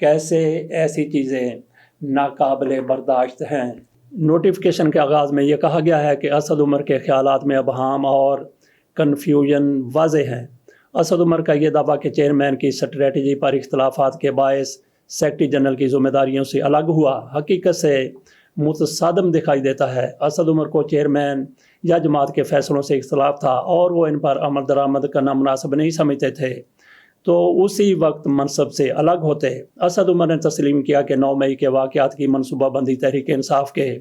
کیسے ایسی چیزیں ناقابل برداشت ہیں۔ نوٹیفیکیشن کے آغاز میں یہ کہا گیا ہے کہ اسد عمر کے خیالات میں ابہام اور کنفیوژن واضح ہیں۔ اسد عمر کا یہ دعویٰ کہ چیئرمین کی اسٹریٹجی پر اختلافات کے باعث سیکرٹری جنرل کی ذمہ داریوں سے الگ ہوا، حقیقت سے متصادم دکھائی دیتا ہے۔ اسد عمر کو چیئرمین یا جماعت کے فیصلوں سے اختلاف تھا اور وہ ان پر عمل درآمد کرنا مناسب نہیں سمجھتے تھے، تو اسی وقت منصب سے الگ ہوتے۔ اسد عمر نے تسلیم کیا کہ 9 مئی کے واقعات کی منصوبہ بندی تحریک انصاف کے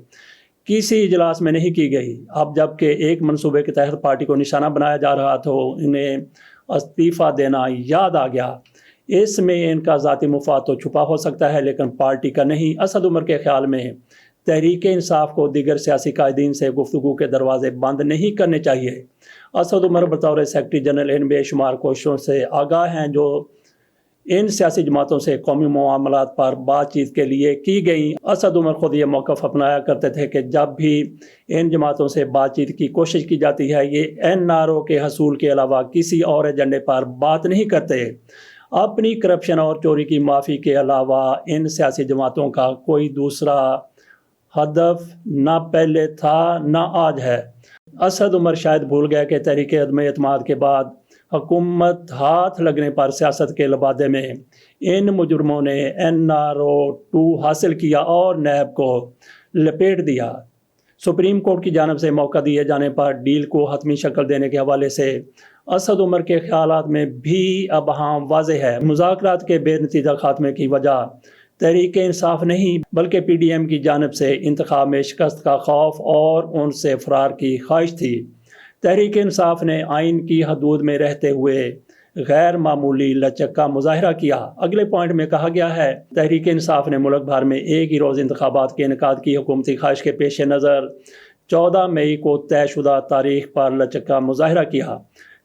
کسی اجلاس میں نہیں کی گئی۔ اب جب کہ ایک منصوبے کے تحت پارٹی کو نشانہ بنایا جا رہا تو انہیں استعفیٰ دینا یاد آ گیا۔ اس میں ان کا ذاتی مفاد تو چھپا ہو سکتا ہے لیکن پارٹی کا نہیں۔ اسد عمر کے خیال میں تحریک انصاف کو دیگر سیاسی قائدین سے گفتگو کے دروازے بند نہیں کرنے چاہیے۔ اسد عمر بطور سیکرٹری جنرل ان بے شمار کوششوں سے آگاہ ہیں جو ان سیاسی جماعتوں سے قومی معاملات پر بات چیت کے لیے کی گئیں۔ اسد عمر خود یہ موقف اپنایا کرتے تھے کہ جب بھی ان جماعتوں سے بات چیت کی کوشش کی جاتی ہے یہ NRO کے حصول کے علاوہ کسی اور ایجنڈے پر بات نہیں کرتے۔ اپنی کرپشن اور چوری کی معافی کے علاوہ ان سیاسی جماعتوں کا کوئی دوسرا ہدف نہ پہلے تھا نہ آج ہے۔ اسد عمر شاید بھول گئے کہ تحریک عدم اعتماد کے بعد حکومت ہاتھ لگنے پر سیاست کے لبادے میں ان مجرموں نے NRO-2 حاصل کیا اور نیب کو لپیٹ دیا۔ سپریم کورٹ کی جانب سے موقع دیے جانے پر ڈیل کو حتمی شکل دینے کے حوالے سے اسد عمر کے خیالات میں بھی ابہام واضح ہے۔ مذاکرات کے بے نتیجہ خاتمے کی وجہ تحریک انصاف نہیں بلکہ PDM کی جانب سے انتخاب میں شکست کا خوف اور ان سے فرار کی خواہش تھی۔ تحریک انصاف نے آئین کی حدود میں رہتے ہوئے غیر معمولی لچک کا مظاہرہ کیا۔ اگلے پوائنٹ میں کہا گیا ہے تحریک انصاف نے ملک بھر میں ایک ہی روز انتخابات کے انعقاد کی حکومتی خواہش کے پیش نظر 14 مئی کو طے شدہ تاریخ پر لچک کا مظاہرہ کیا۔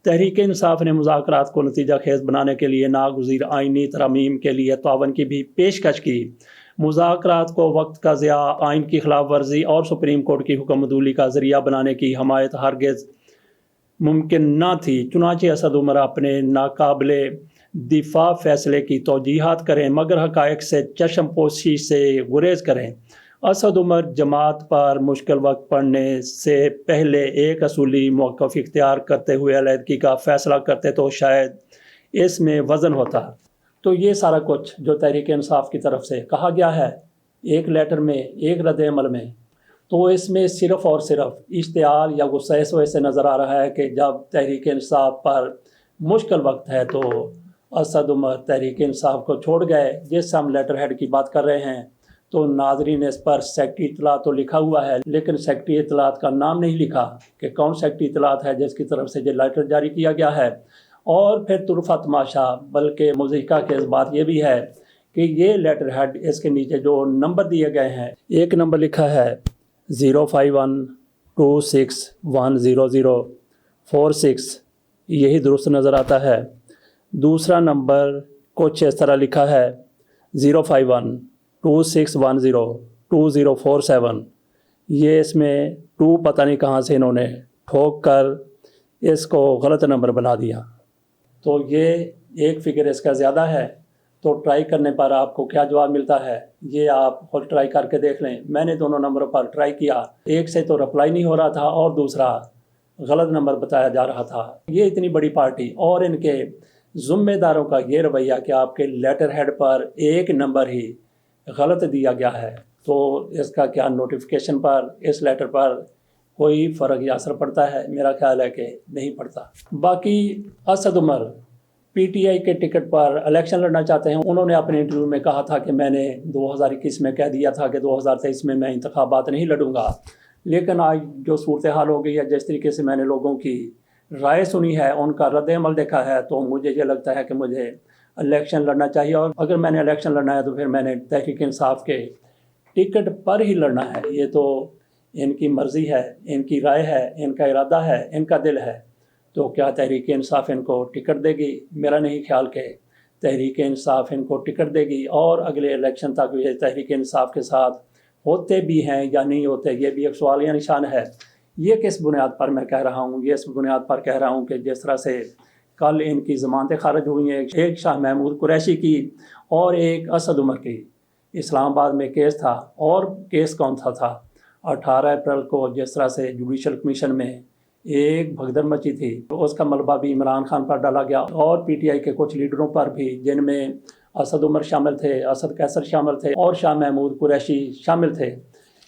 تحریک انصاف نے مذاکرات کو نتیجہ خیز بنانے کے لیے ناگزیر آئینی ترامیم کے لیے تعاون کی بھی پیشکش کی۔ مذاکرات کو وقت کا ضیاع، آئین کی خلاف ورزی اور سپریم کورٹ کی حکم عدولی کا ذریعہ بنانے کی حمایت ہرگز ممکن نہ تھی۔ چنانچہ اسد عمر اپنے ناقابل دفاع فیصلے کی توجیہات کریں مگر حقائق سے چشم پوشی سے گریز کریں۔ اسد عمر جماعت پر مشکل وقت پڑنے سے پہلے ایک اصولی موقف اختیار کرتے ہوئے علیحدگی کا فیصلہ کرتے تو شاید اس میں وزن ہوتا۔ تو یہ سارا کچھ جو تحریک انصاف کی طرف سے کہا گیا ہے ایک لیٹر میں، ایک رد عمل میں، تو اس میں صرف اور صرف اشتعال یا غصہ اس وجہ سے نظر آ رہا ہے کہ جب تحریک انصاف پر مشکل وقت ہے تو اسد عمر تحریک انصاف کو چھوڑ گئے۔ جس سے ہم لیٹر ہیڈ کی بات کر رہے ہیں تو ناظرین اس پر سیکرٹری اطلاعات تو لکھا ہوا ہے لیکن سیکرٹری اطلاعات کا نام نہیں لکھا کہ کون سیکرٹری اطلاعات ہے جس کی طرف سے یہ لیٹر جاری کیا گیا ہے۔ اور پھر طرفہ تماشا بلکہ مضحکہ کے اس بات یہ بھی ہے کہ یہ لیٹر ہیڈ اس کے نیچے جو نمبر دیے گئے ہیں، ایک نمبر لکھا ہے 05126100046، یہی درست نظر آتا ہے۔ دوسرا نمبر کچھ اس طرح لکھا ہے 05126102047، یہ اس میں 2 پتہ نہیں کہاں سے انہوں نے ٹھوک کر اس کو غلط نمبر بنا دیا، تو یہ ایک فگر اس کا زیادہ ہے۔ تو ٹرائی کرنے پر آپ کو کیا جواب ملتا ہے یہ آپ خود ٹرائی کر کے دیکھ لیں۔ میں نے دونوں نمبروں پر ٹرائی کیا، ایک سے تو رپلائی نہیں ہو رہا تھا اور دوسرا غلط نمبر بتایا جا رہا تھا۔ یہ اتنی بڑی پارٹی اور ان کے ذمہ داروں کا یہ رویہ کہ آپ کے لیٹر ہیڈ پر ایک نمبر ہی غلط دیا گیا ہے، تو اس کا کیا نوٹیفیکیشن پر اس لیٹر پر کوئی فرق یا اثر پڑتا ہے؟ میرا خیال ہے کہ نہیں پڑتا۔ باقی اسد عمر PTI کے ٹکٹ پر الیکشن لڑنا چاہتے ہیں۔ انہوں نے اپنے انٹرویو میں کہا تھا کہ میں نے 2021 میں کہہ دیا تھا کہ 2023 میں انتخابات نہیں لڑوں گا، لیکن آج جو صورتحال ہو گئی ہے، جس طریقے سے میں نے لوگوں کی رائے سنی ہے، ان کا رد عمل دیکھا ہے، تو مجھے یہ لگتا ہے کہ مجھے الیکشن لڑنا چاہیے، اور اگر میں نے الیکشن لڑنا ہے تو پھر میں نے تحریک انصاف کے ٹکٹ پر ہی لڑنا ہے۔ یہ تو ان کی مرضی ہے، ان کی رائے ہے، ان کا ارادہ ہے، ان کا دل ہے۔ تو کیا تحریک انصاف ان کو ٹکٹ دے گی؟ میرا نہیں خیال کہ تحریک انصاف ان کو ٹکٹ دے گی، اور اگلے الیکشن تک یہ تحریک انصاف کے ساتھ ہوتے بھی ہیں یا نہیں ہوتے یہ بھی ایک سوالیہ نشان ہے۔ یہ کس بنیاد پر میں کہہ رہا ہوں؟ یہ اس بنیاد پر کہہ رہا ہوں کہ جس طرح سے کل ان کی ضمانتیں خارج ہوئی ہیں، ایک شاہ محمود قریشی کی اور ایک اسد عمر کی۔ اسلام آباد میں کیس تھا، اور کیس کون سا تھا؟ 18 اپریل کو جس طرح سے جوڈیشل کمیشن میں ایک بھگدڑ مچی تھی، تو اس کا ملبہ بھی عمران خان پر ڈالا گیا اور پی ٹی آئی کے کچھ لیڈروں پر بھی، جن میں اسد عمر شامل تھے، اسد قیصر شامل تھے اور شاہ محمود قریشی شامل تھے۔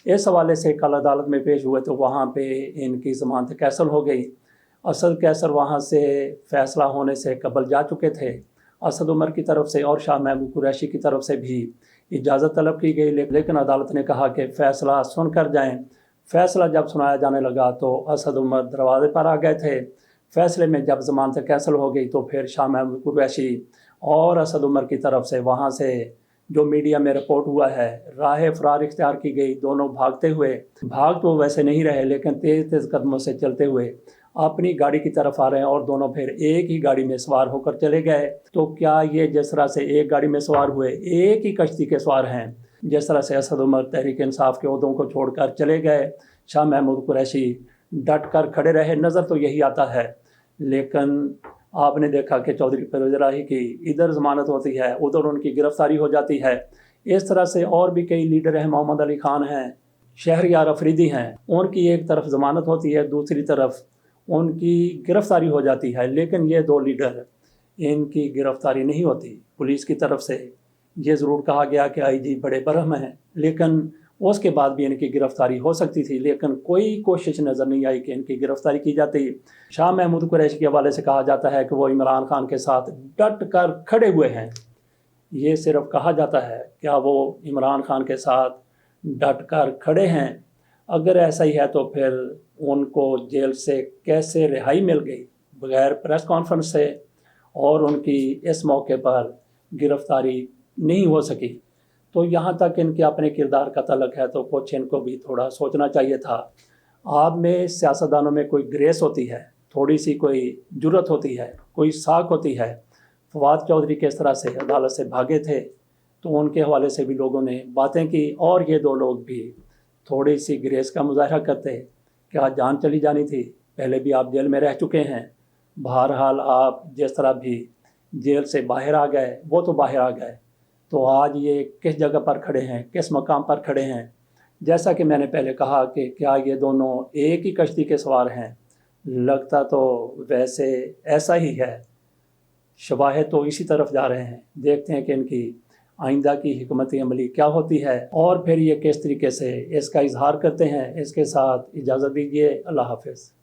اس حوالے سے کل عدالت میں پیش ہوئے تو وہاں پہ ان کی ضمانت کینسل ہو گئی۔ اسد قیصر وہاں سے فیصلہ ہونے سے قبل جا چکے تھے۔ اسد عمر کی طرف سے اور شاہ محمود قریشی کی طرف سے بھی اجازت طلب کی گئی، لیکن عدالت نے کہا کہ فیصلہ سن کر جائیں۔ فیصلہ جب سنایا جانے لگا تو اسد عمر دروازے پر آ گئے تھے۔ فیصلے میں جب ضمانت کینسل ہو گئی تو پھر شاہ محمود قریشی اور اسد عمر کی طرف سے وہاں سے جو میڈیا میں رپورٹ ہوا ہے، راہ فرار اختیار کی گئی۔ دونوں بھاگتے ہوئے، بھاگ تو ویسے نہیں رہے لیکن تیز تیز قدموں سے چلتے ہوئے اپنی گاڑی کی طرف آ رہے ہیں، اور دونوں پھر ایک ہی گاڑی میں سوار ہو کر چلے گئے۔ تو کیا یہ جس طرح سے ایک گاڑی میں سوار ہوئے، ایک ہی کشتی کے سوار ہیں؟ جس طرح سے اسد عمر تحریک انصاف کے عہدوں کو چھوڑ کر چلے گئے، شاہ محمود قریشی ڈٹ کر کھڑے رہے، نظر تو یہی آتا ہے۔ لیکن آپ نے دیکھا کہ چودھری پرویز الہی کی ادھر ضمانت ہوتی ہے، ادھر ان کی گرفتاری ہو جاتی ہے۔ اس طرح سے اور بھی کئی لیڈر ہیں، محمد علی خان ہیں، شہریار افریدی ہیں، ان کی ایک طرف ضمانت ہوتی ہے، دوسری طرف ان کی گرفتاری ہو جاتی ہے۔ لیکن یہ دو لیڈر، ان کی گرفتاری نہیں ہوتی۔ پولیس کی طرف سے یہ ضرور کہا گیا کہ آئی جی بڑے برہم ہیں، لیکن اس کے بعد بھی ان کی گرفتاری ہو سکتی تھی، لیکن کوئی کوشش نظر نہیں آئی کہ ان کی گرفتاری کی جاتی۔ شاہ محمود قریشی کے حوالے سے کہا جاتا ہے کہ وہ عمران خان کے ساتھ ڈٹ کر کھڑے ہوئے ہیں۔ یہ صرف کہا جاتا ہے، کیا وہ عمران خان کے ساتھ ڈٹ کر کھڑے ہیں؟ اگر ایسا ہی ہے تو پھر ان کو جیل سے کیسے رہائی مل گئی بغیر پریس کانفرنس سے، اور ان کی اس موقع پر گرفتاری نہیں ہو سکی؟ تو یہاں تک ان کے اپنے کردار کا تعلق ہے تو کچھ ان کو بھی تھوڑا سوچنا چاہیے تھا۔ آپ میں سیاستدانوں میں کوئی گریس ہوتی ہے، تھوڑی سی کوئی جرت ہوتی ہے، کوئی ساکھ ہوتی ہے۔ فواد چودھری کس طرح سے عدالت سے بھاگے تھے تو ان کے حوالے سے بھی لوگوں نے باتیں کی، اور یہ دو لوگ بھی تھوڑی سی گریس کا مظاہرہ کرتے۔ کیا جان چلی جانی تھی؟ پہلے بھی آپ جیل میں رہ چکے ہیں۔ بہرحال آپ جس طرح بھی جیل سے باہر آ گئے، وہ تو باہر آ گئے، تو آج یہ کس جگہ پر کھڑے ہیں، کس مقام پر کھڑے ہیں؟ جیسا کہ میں نے پہلے کہا کہ کیا یہ دونوں ایک ہی کشتی کے سوار ہیں؟ لگتا تو ویسے ایسا ہی ہے، شواہد تو اسی طرف جا رہے ہیں۔ دیکھتے ہیں کہ ان کی آئندہ کی حکمت عملی کیا ہوتی ہے، اور پھر یہ کس طریقے سے اس کا اظہار کرتے ہیں۔ اس کے ساتھ اجازت دیجیے، اللہ حافظ۔